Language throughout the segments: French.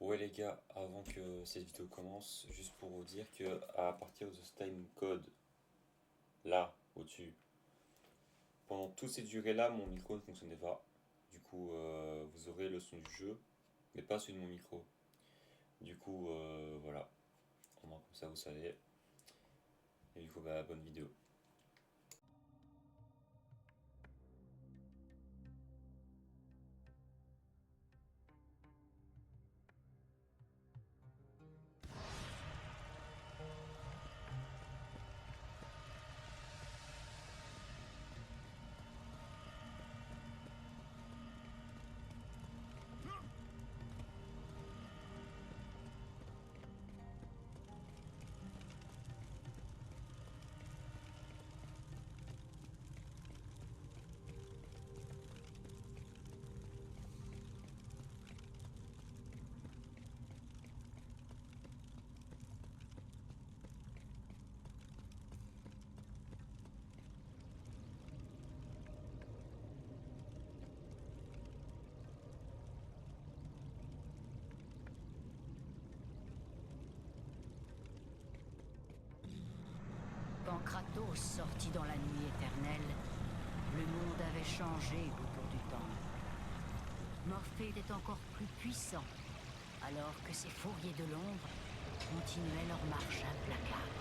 Ouais les gars, avant que cette vidéo commence, juste pour vous dire que à partir de ce time code là, au-dessus, pendant toute cette durée-là, mon micro ne fonctionnait pas. Du coup, vous aurez le son du jeu, mais pas celui de mon micro. Du coup, voilà, au moins comme ça vous savez. Et du coup, bah, bonne vidéo. Quand Kratos sortit dans la nuit éternelle, le monde avait changé autour du temple. Morphée était encore plus puissant, alors que ces fourriers de l'ombre continuaient leur marche implacable.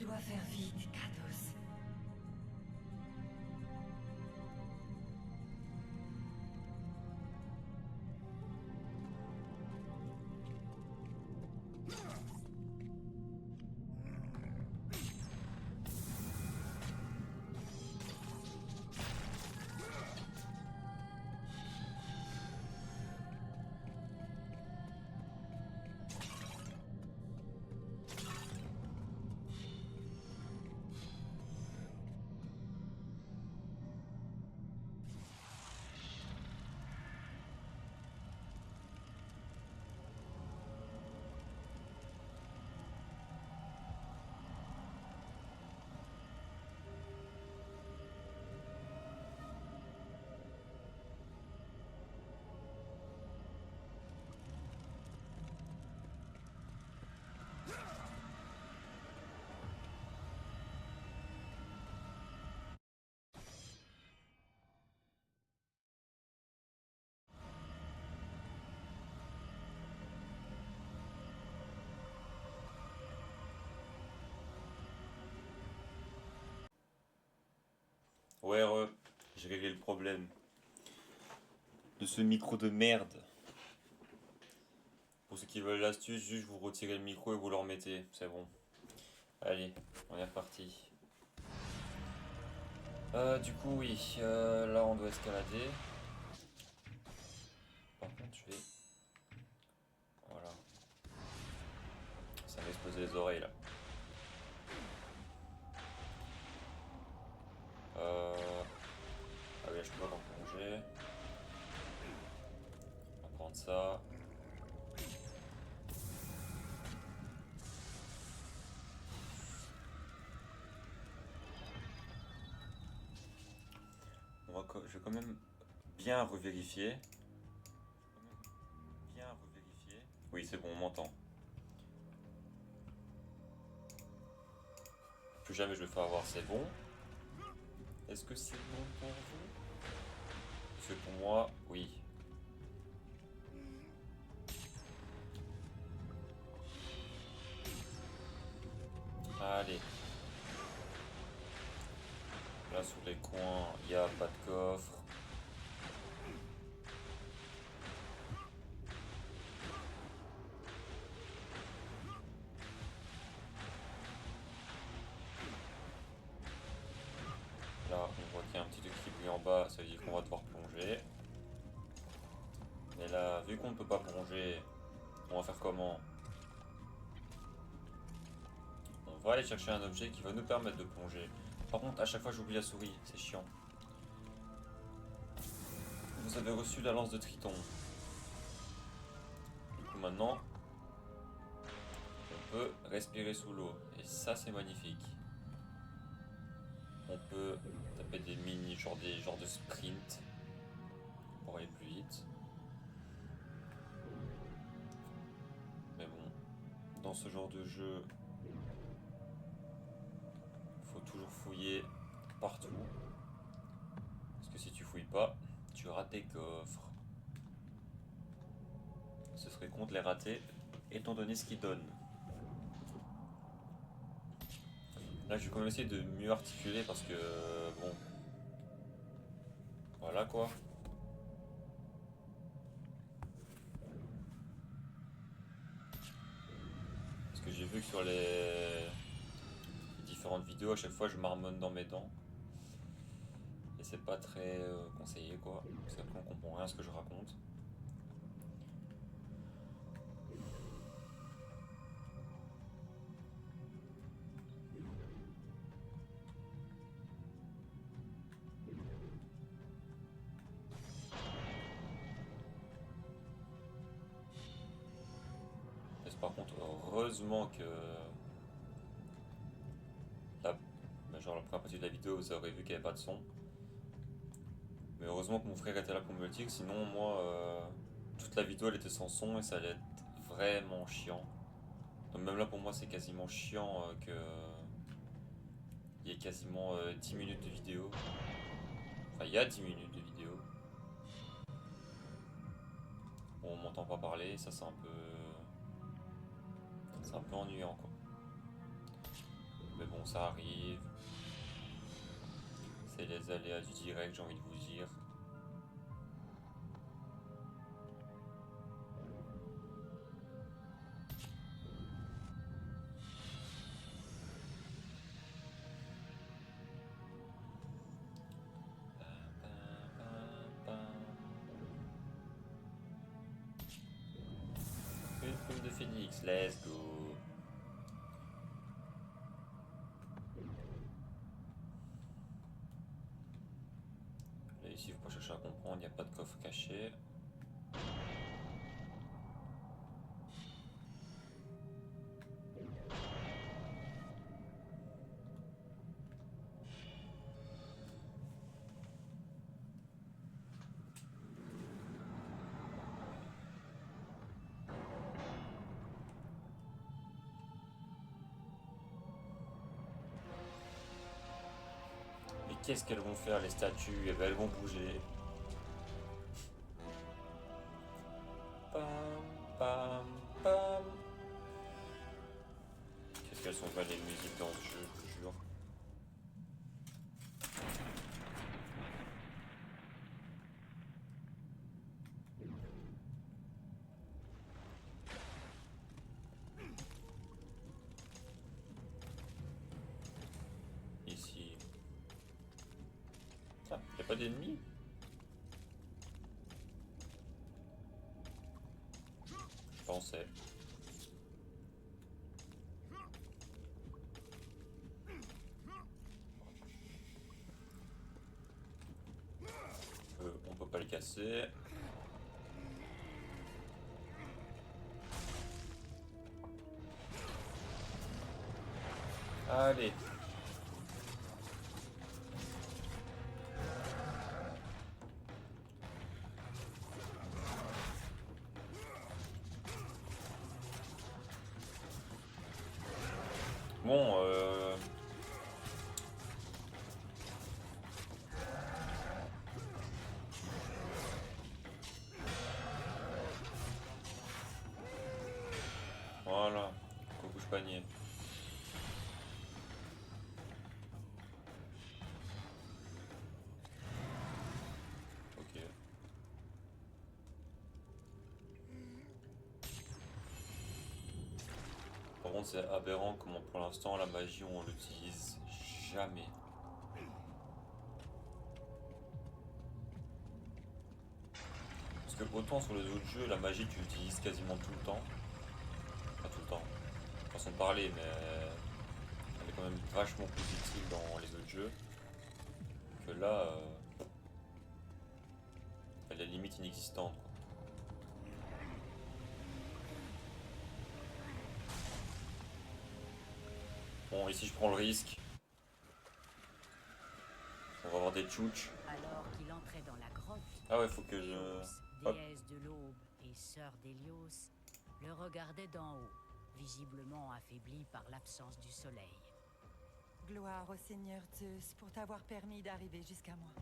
dois faire vite, Kratos. Ouais, j'ai réglé le problème de ce micro de merde. Pour ceux qui veulent l'astuce, juste vous retirez le micro et vous le remettez, c'est bon. Allez, on est reparti. Du coup, oui, là on doit escalader. Par contre, je vais. Voilà. Ça va exploser les oreilles là. Ah oui, là, je peux pas en plonger. On va prendre ça. Je vais quand même bien revérifier. Oui, c'est bon, on m'entend. Plus jamais je vais faire avoir, c'est bon. Est-ce que c'est bon pour vous? Parce que pour moi, oui. Allez. Là, sur les coins, il n'y a pas de coffre. Là, on voit qu'il y a un petit truc qui brille en bas, ça veut dire qu'on va devoir plonger. Mais là, vu qu'on ne peut pas plonger, on va faire comment? On va aller chercher un objet qui va nous permettre de plonger. Par contre, à chaque fois, j'oublie la souris, c'est chiant. Vous avez reçu la lance de Triton. Du coup, maintenant, on peut respirer sous l'eau. Et ça, c'est magnifique. On peut taper des mini, genre de sprint pour aller plus vite. Mais bon, dans ce genre de jeu, faut toujours fouiller partout. Parce que si tu fouilles pas, tu rates tes coffres. Ce serait con de les rater, étant donné ce qu'ils donnent. Là, je vais quand même essayer de mieux articuler parce que, bon, voilà quoi. Parce que j'ai vu que sur les différentes vidéos, à chaque fois, je marmonne dans mes dents. Et c'est pas très conseillé quoi. Parce qu'après, on comprend rien à ce que je raconte. Par contre, heureusement que genre la première partie de la vidéo, vous aurez vu qu'il n'y avait pas de son. Mais heureusement que mon frère était là pour me le dire, sinon moi, toute la vidéo elle était sans son et ça allait être vraiment chiant. Donc même là pour moi c'est quasiment chiant que il y ait quasiment 10 minutes de vidéo. Enfin il y a 10 minutes de vidéo. Bon, on m'entend pas parler, ça c'est un peu ennuyant quoi. mais bon, ça arrive. C'est les aléas du direct, j'ai envie de vous dire. Une plume de phénix, let's go. Là ici, il faut pas chercher à comprendre, il n'y a pas de coffre caché. Mais qu'est-ce qu'elles vont faire les statues? Eh ben, elles vont bouger. Pam, pam, pam. Qu'est-ce qu'elles sont belles les musiques dans ce jeu, je vous jure. Ici. Ah, y a pas d'ennemis? Je pensais. On peut pas les casser. Allez. Bon, voilà. Coucou panier. Ok. Par contre, c'est aberrant comment pour l'instant la magie on l'utilise jamais. Parce que autant sur les autres jeux, la magie tu l'utilises quasiment tout le temps. Pas tout le temps, façon de parler, mais elle est quand même vachement plus utile dans les autres jeux. Que là, elle est limite inexistante, quoi. Bon, ici je prends le risque. On va avoir des tchouches. Alors qu'il entrait dans la grotte, Ah ouais, faut que je... Eos, Hop. déesse de l'aube et sœur d'Hélios, le regardait d'en haut, visiblement affaibli par l'absence du soleil. Gloire au Seigneur Zeus pour t'avoir permis d'arriver jusqu'à moi.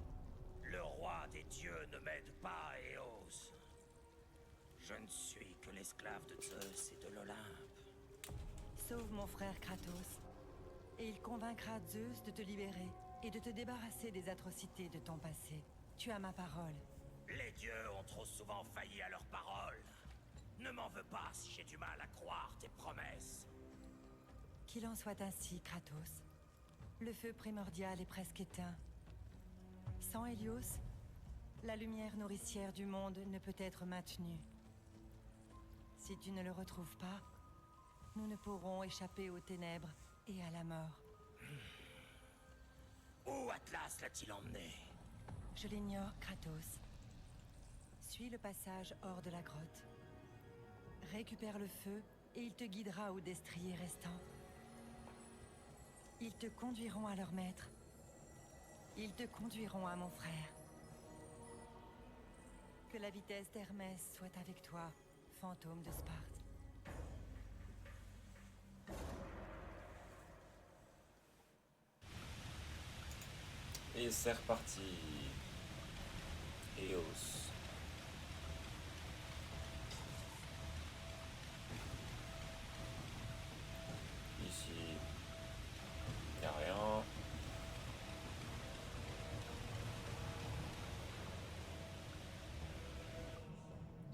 Le roi des dieux ne m'aide pas, Eos. Je ne suis que l'esclave de Zeus et de l'Olympe. Sauve mon frère Kratos, et il convaincra Zeus de te libérer et de te débarrasser des atrocités de ton passé. Tu as ma parole. Les dieux ont trop souvent failli à leurs paroles. Ne m'en veux pas si j'ai du mal à croire tes promesses. Qu'il en soit ainsi, Kratos. Le feu primordial est presque éteint. Sans Hélios, la lumière nourricière du monde ne peut être maintenue. Si tu ne le retrouves pas, nous ne pourrons échapper aux ténèbres et à la mort. Où Atlas l'a-t-il emmené? Je l'ignore, Kratos. Suis le passage hors de la grotte. Récupère le feu et il te guidera aux destriers restants. Ils te conduiront à leur maître. Ils te conduiront à mon frère. Que la vitesse d'Hermès soit avec toi, fantôme de Sparte. Et c'est reparti. Eos. Ici.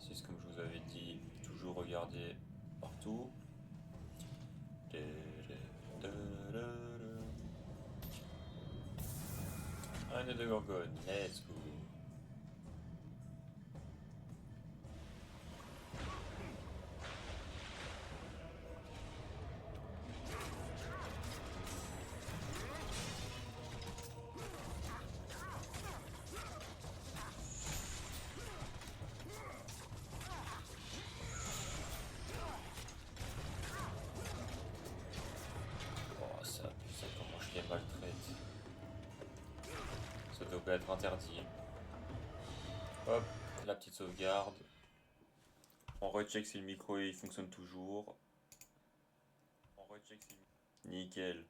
6 comme je vous avais dit, toujours regarder partout. Un de Gorgone, let's go. Oh ça comment je les maltraite. Ça devrait être interdit. Hop, la petite sauvegarde. On recheck si le micro il fonctionne toujours. On recheck si le... Nickel.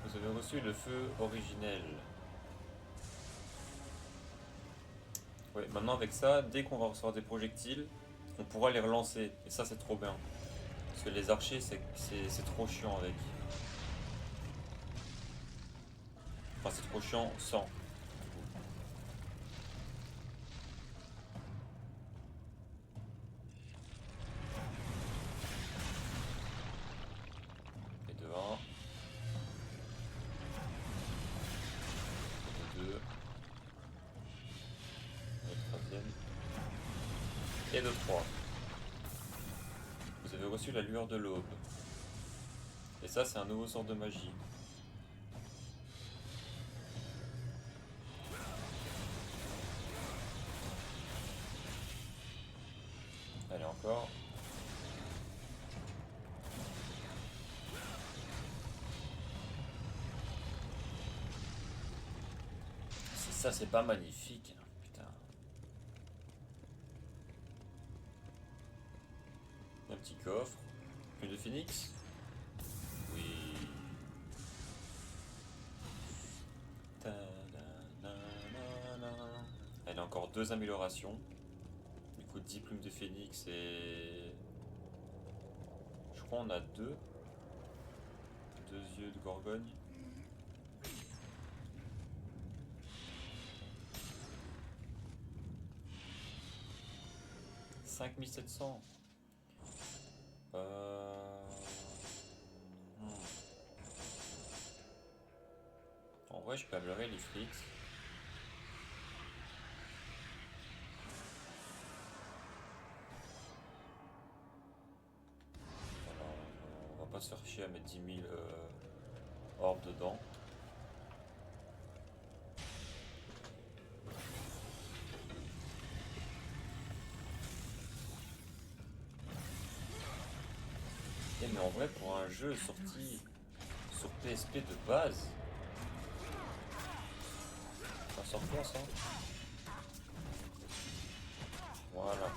Vous avez reçu le feu originel. Ouais, maintenant avec ça, dès qu'on va recevoir des projectiles, on pourra les relancer. Et ça c'est trop bien. Parce que les archers c'est trop chiant avec. Enfin c'est trop chiant sans. Et de 1. Et de 2. Et le troisième. Et de 3. Vous avez reçu la lueur de l'aube. Et ça c'est un nouveau sort de magie. Allez encore. Ça c'est pas magnifique. Putain. Un petit coffre. Une de phénix. Oui. Elle a encore 2 améliorations. Du coup 10 plumes de phénix et... Je crois on a 2. 2 yeux de gorgogne. « 5700 ». En vrai je peux améliorer les frites. On va pas se faire chier à mettre 10 000 orbes dedans. Mais en vrai pour un jeu sorti sur PSP de base, ça sort quoi ça? Voilà.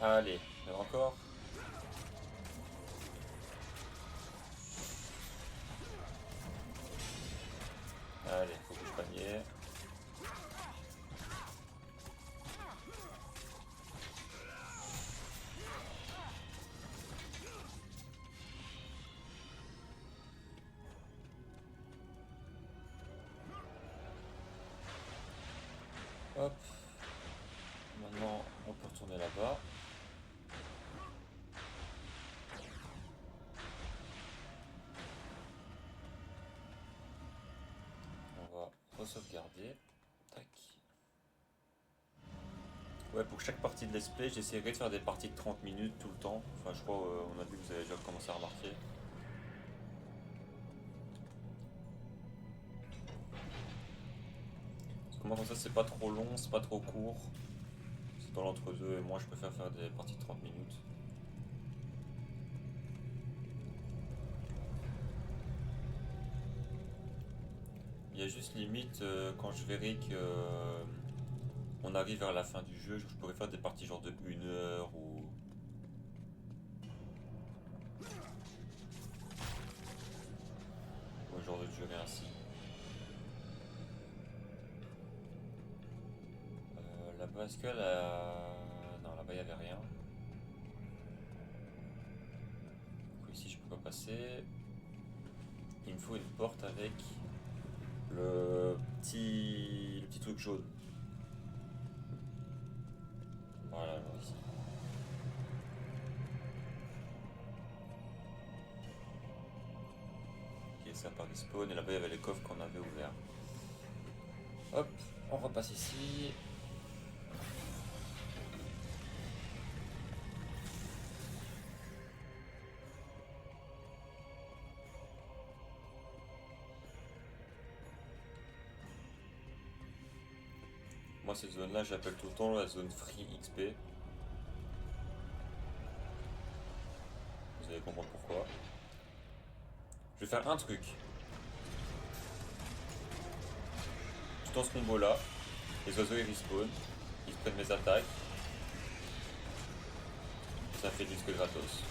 Allez, il y en a encore. Allez, faut que je panier. Hop. Maintenant, on peut retourner là-bas. On va re-sauvegarder. Tac. Ouais, pour chaque partie de let's play, j'essaierai de faire des parties de 30 minutes tout le temps. Enfin, je crois, on a vu que vous avez déjà commencé à remarquer. Parce que moi, comme ça, c'est pas trop long, c'est pas trop court. C'est dans l'entre-deux, et moi, je préfère faire des parties de 30 minutes. Il y a juste limite quand je verrai que on arrive vers la fin du jeu, je pourrais faire des parties genre de 1 heure ou... Ou genre de durée ainsi. Là-bas, est-ce que la... Non, là-bas, il n'y avait rien. Donc ici, je peux pas passer. Il me faut une porte avec le petit truc jaune. Voilà, alors ici. Ok, ça part respawn. Et là-bas, il y avait les coffres qu'on avait ouverts. Hop, on repasse ici. Moi, cette zone-là, j'appelle tout le temps la zone Free XP. Vous allez comprendre pourquoi. Je vais faire un truc. Tout dans ce combo-là, les oiseaux ils respawn, ils prennent mes attaques. Et ça fait du skill gratos.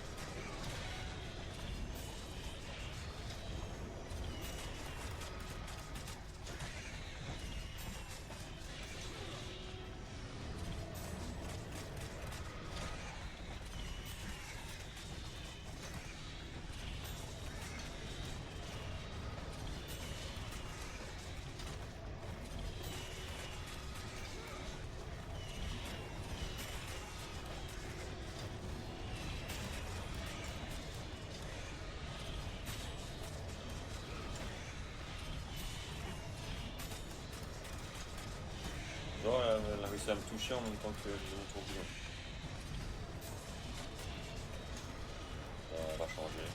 Genre, elle a réussi à me toucher en même temps que je faisais mon tourbillon. Bon, on va changer.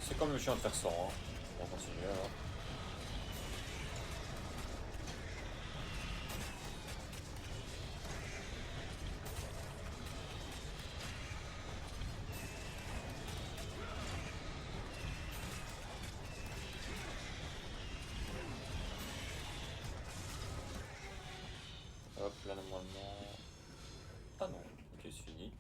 C'est comme le chien de faire 100, hein. On va continuer alors. Hop, là normalement... Ah non, ok c'est fini.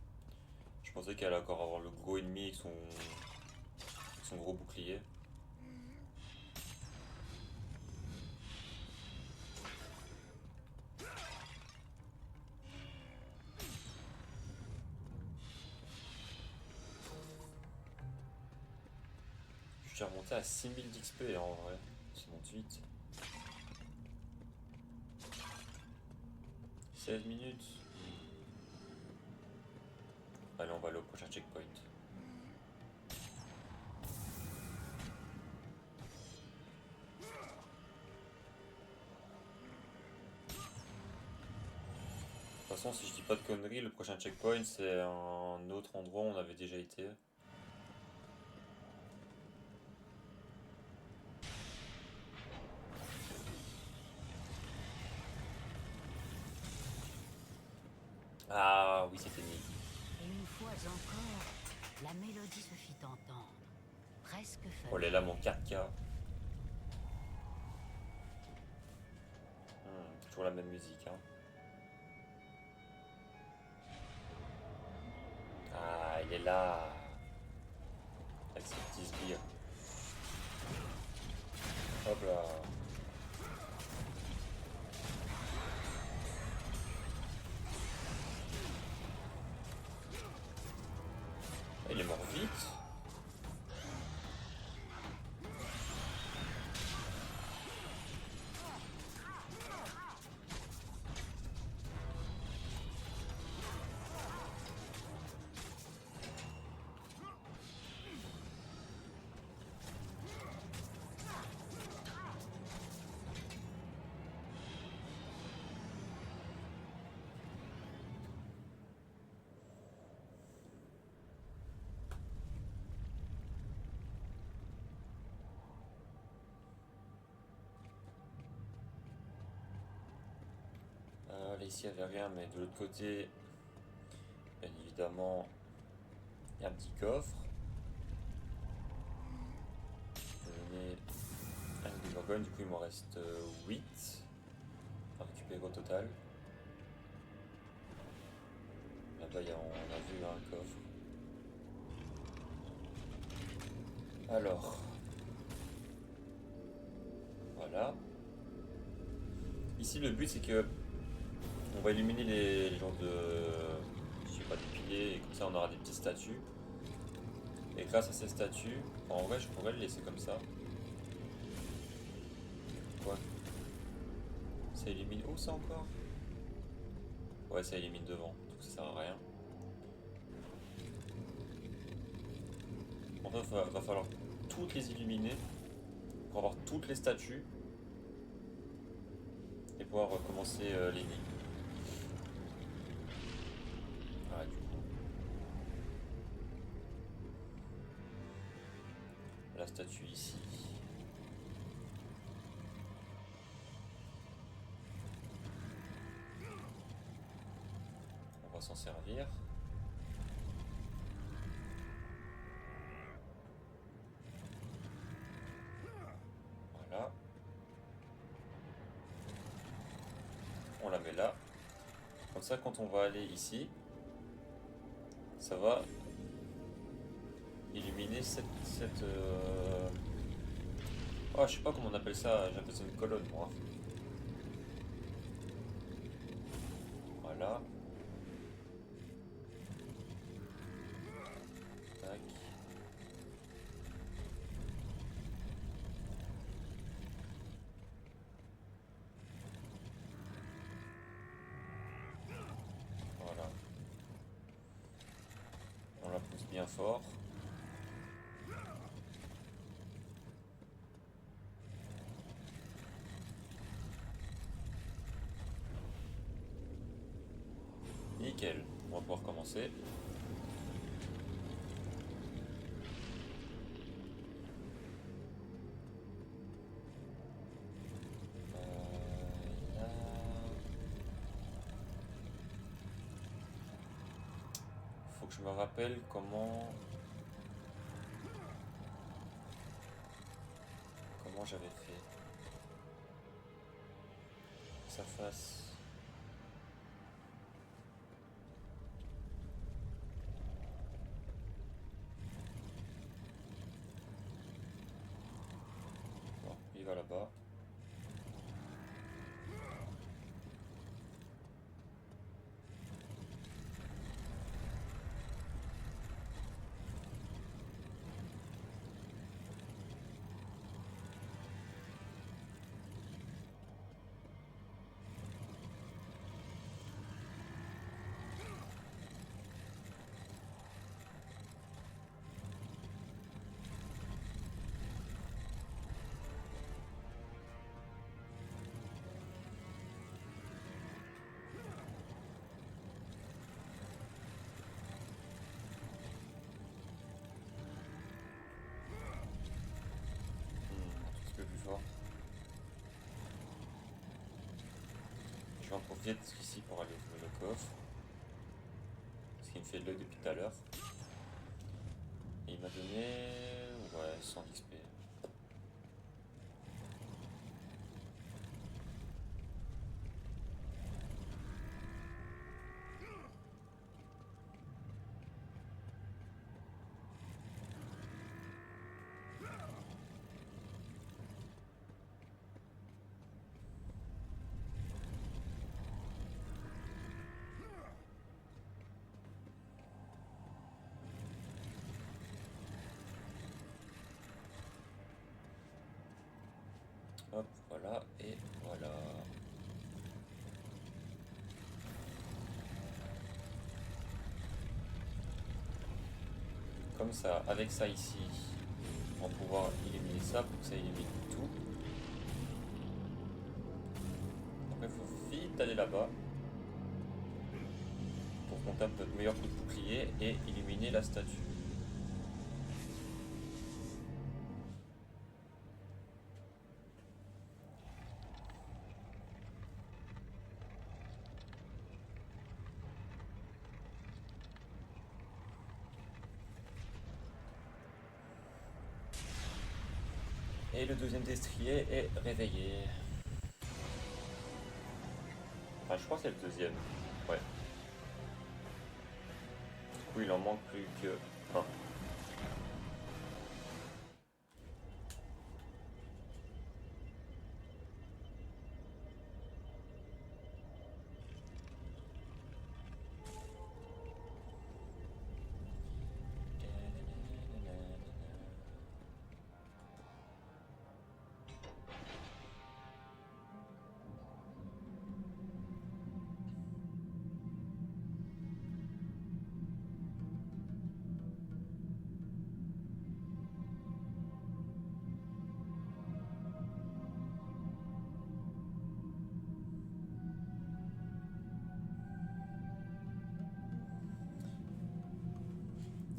Je pensais qu'elle allait encore avoir le gros ennemi avec son gros bouclier. Je suis remonté à 6000 d'XP en vrai. Ça monte vite. 16 minutes. Allez, on va aller au prochain checkpoint. De toute façon, si je dis pas de conneries, le prochain checkpoint c'est un autre endroit où on avait déjà été. Ah oui, c'était Nick. Et une fois encore, la mélodie se fit entendre. Presque Oh là là, mon 4K. Toujours la même musique, hein. Ah, il est là. Avec ses petits sbires. Hop là. Il est mort vite. Là, ici, il n'y avait rien, mais de l'autre côté, bien évidemment, il y a un petit coffre. Je vais donner un des gorgones, du coup, il m'en reste 8 à récupérer au total. Là-bas, on a vu un coffre. Alors. Voilà. Ici, le but, c'est que on va illuminer les genres de... je sais pas, des piliers, et comme ça, on aura des petites statues. Et grâce à ces statues, en vrai, je pourrais le laisser comme ça. Quoi? Ça illumine où, ça, encore? Ouais, ça illumine devant, donc ça sert à rien. En fait, va falloir toutes les illuminer pour avoir toutes les statues et pouvoir recommencer l'énigme. Voilà, du coup. La statue ici. On va s'en servir. Voilà. On la met là. Comme ça, quand on va aller ici, ça va illuminer cette oh, je sais pas comment on appelle ça, j'appelle ça une colonne, moi. Voilà. Tac. Voilà. On la pousse bien fort. Nickel, on va pouvoir commencer. Là. Faut que je me rappelle comment j'avais fait. Que ça fasse. Bon, il va là-bas. Un petit peu plus fort. Je vais en profiter ici pour aller ouvrir le coffre. Parce qu'il me fait de l'œil depuis tout à l'heure. Et il m'a donné... ouais, 100 XP. Hop, voilà, et voilà. Comme ça, avec ça ici, on va pouvoir éliminer ça pour que ça élimine tout. Après, il faut vite aller là-bas pour qu'on tape notre meilleur coup de bouclier et éliminer la statue. Et le deuxième destrier est réveillé. Enfin, je crois que c'est le deuxième. Ouais. coup, il en manque plus que un.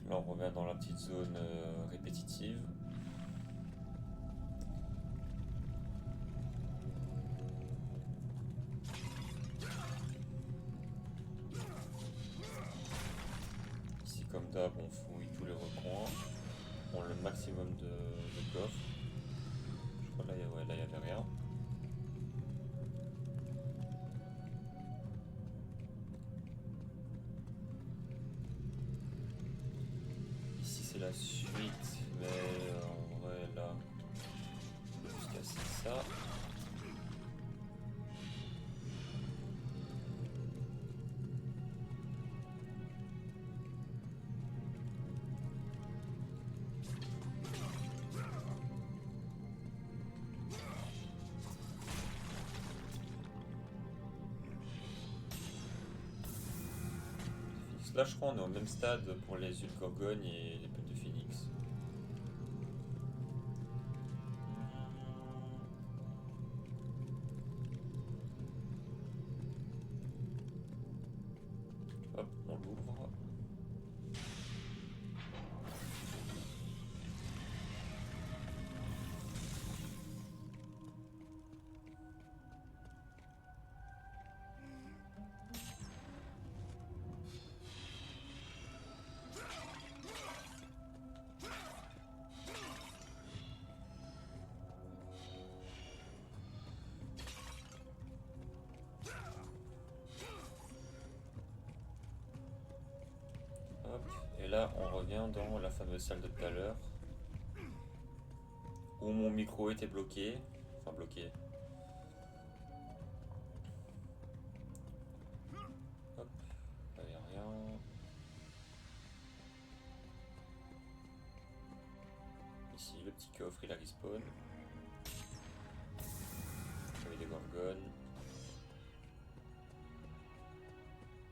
Là, on revient dans la petite zone répétitive. Ici, comme d'hab, on fouille tous les recoins. On a le maximum de coffres. Je crois là, ouais, là, il n'y avait rien. Ici, c'est la suite, mais en vrai, là, on peut juste casser ça. Là, je crois qu'on est au même stade pour les huiles gorgogne et les peuls de phénix. Hop, on l'ouvre. Et là, on revient dans la fameuse salle de tout à l'heure où mon micro était bloqué. Enfin, bloqué. Hop, là, y a rien. Ici, le petit coffre, il a respawn. Avec des gorgones.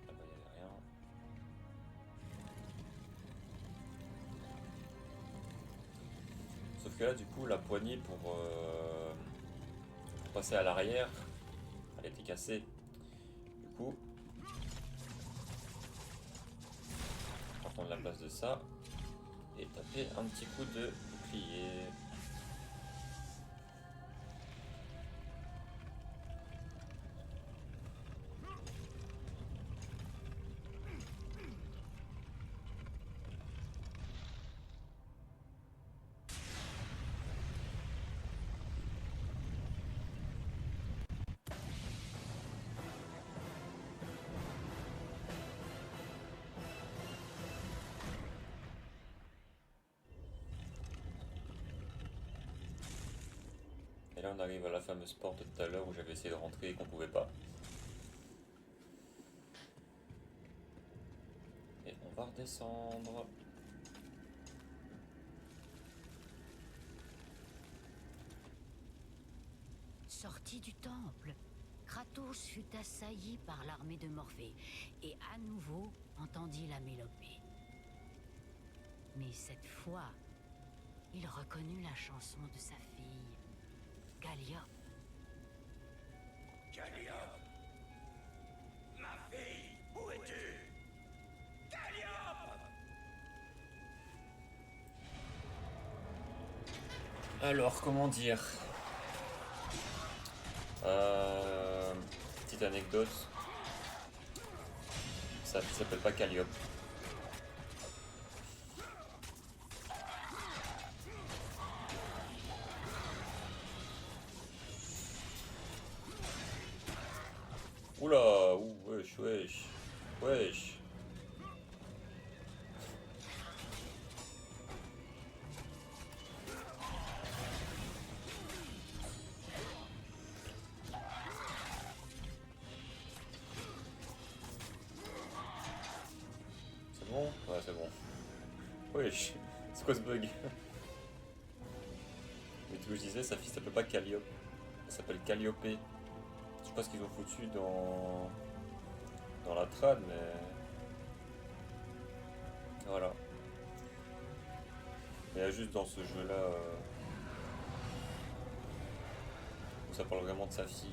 Là-bas, il n'y avait rien. Sauf que là, du coup, la poignée pour passer à l'arrière, elle était cassée. Du coup, on va prendre la place de ça et taper un petit coup de bouclier. Et là on arrive à la fameuse porte de tout à l'heure où j'avais essayé de rentrer et qu'on pouvait pas. Et on va redescendre. Sorti du temple, Kratos fut assailli par l'armée de Morphée et à nouveau entendit la mélopée. Mais cette fois, il reconnut la chanson de sa fille, Calliope. Calliope! Ma fille, où es-tu? Calliope! Alors, comment dire? Petite anecdote. Ça s'appelle pas Calliope. Oula, wesh, wesh, wesh. C'est quoi ce bug? Mais tout ce que je disais, sa fille s'appelle pas Calliope. Elle s'appelle Calliope. Je sais pas ce qu'ils ont foutu dans la trad, mais voilà. Il y a juste dans ce jeu-là où ça parle vraiment de sa fille.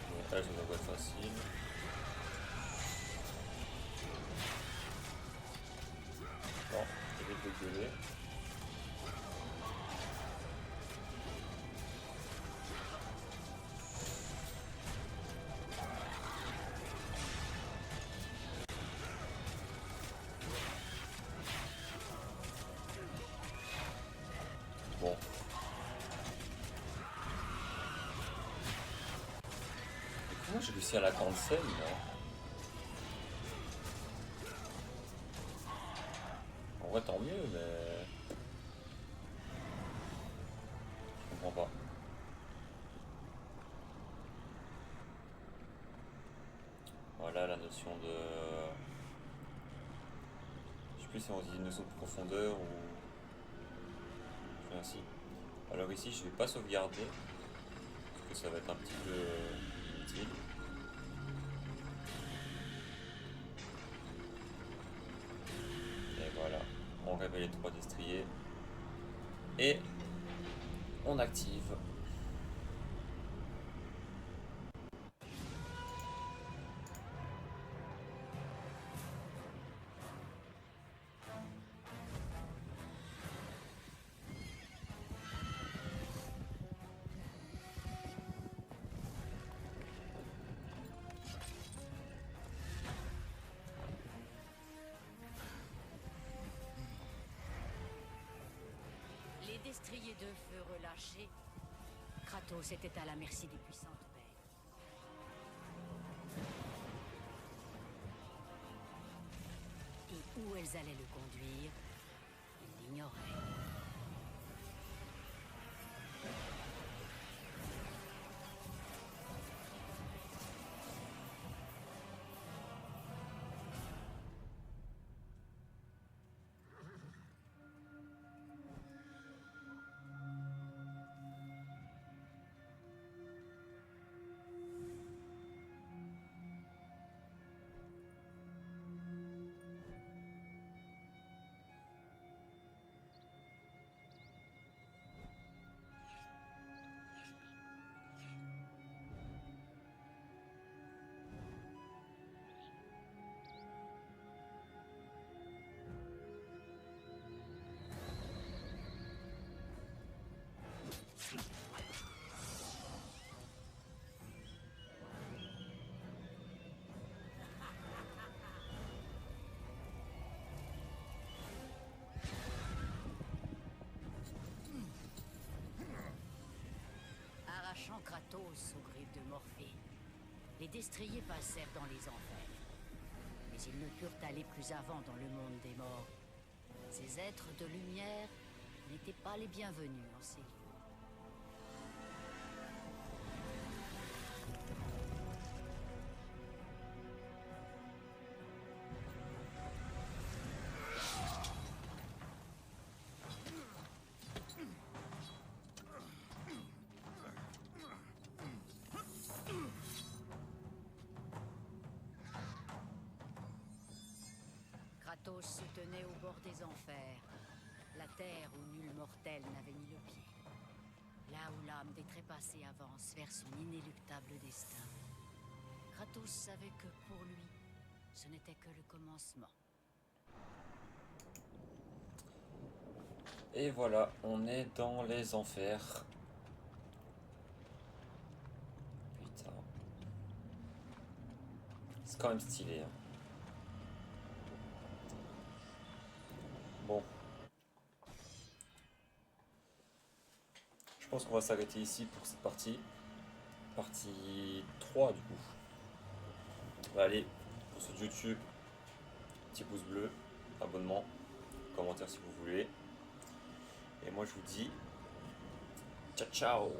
Bon, elle, ça doit pas être facile. Non, je vais te gueuler. Bon. Et comment j'ai réussi à la cancel là? En vrai tant mieux mais je comprends pas. Voilà la notion de... Je sais plus si on dit une notion de profondeur ou... Ainsi. Alors ici je vais pas sauvegarder parce que ça va être un petit peu inutile. Et voilà, on révèle les 3 destriers et on active. Les destriers de feu relâchés, Kratos était à la merci des puissantes bêtes. Et où elles allaient le conduire, il l'ignorait. Arrachant Kratos aux griffes de Morphée, les destriers passèrent dans les enfers. Mais ils ne purent aller plus avant dans le monde des morts. Ces êtres de lumière n'étaient pas les bienvenus en ces lieux. Kratos se tenait au bord des enfers, la terre où nul mortel n'avait mis le pied. Là où l'âme des trépassés avance vers son inéluctable destin. Kratos savait que pour lui, ce n'était que le commencement. Et voilà, on est dans les enfers. Putain. C'est quand même stylé. Hein. Bon. Je pense qu'on va s'arrêter ici pour cette partie. Partie 3 du coup. Allez, pour ce YouTube, petit pouce bleu, abonnement, commentaire si vous voulez. Et moi je vous dis ciao ciao.